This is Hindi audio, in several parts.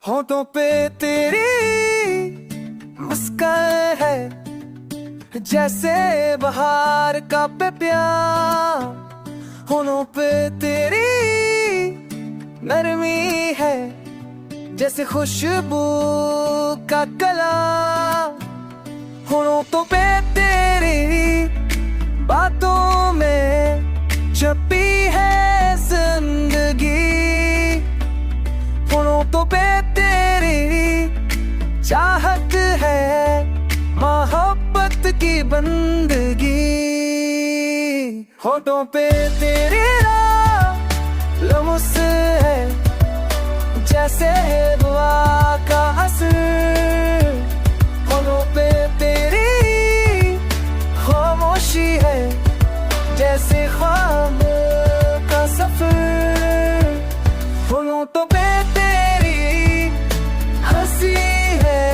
होठों पे तेरी मुस्कान है जैसे बहार का प्यार। होठों पे तेरी नरमी है जैसे खुशबू का कला। होठों पे तेरी बातों में छपी है जिंदगी। होठों पे तेरी चाहत है मोहब्बत की बंदगी। होठों पे तेरी लम्स है जैसे दुआ का असर। होठों पे तेरी खामोशी है जैसे ख्वाब का सफर। होठों पे तेरी हंसी है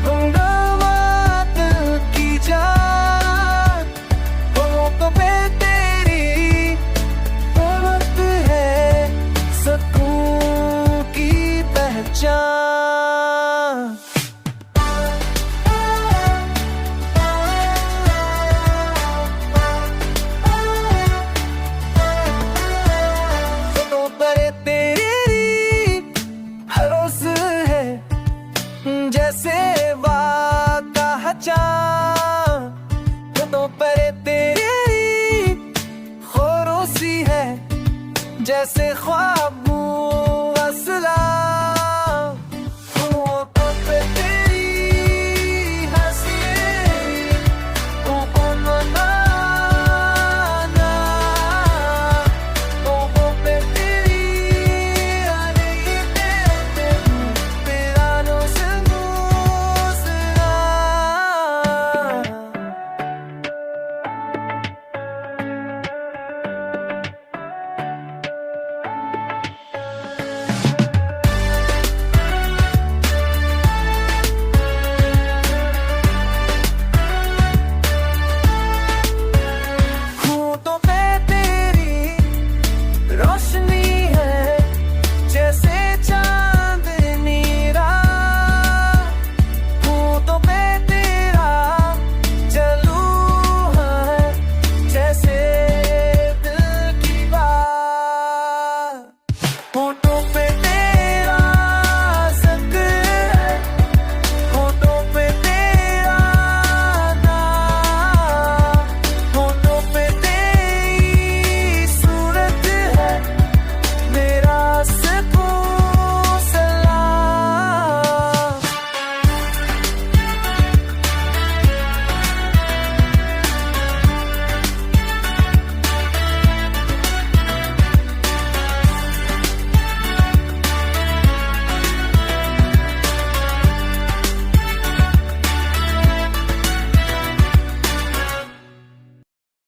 गुमनामात की जान। होठों पे तेरी वक्त है सुकून की पहचान। जैसे वादा होठों पर तेरी खामोशी है जैसे ख्वाब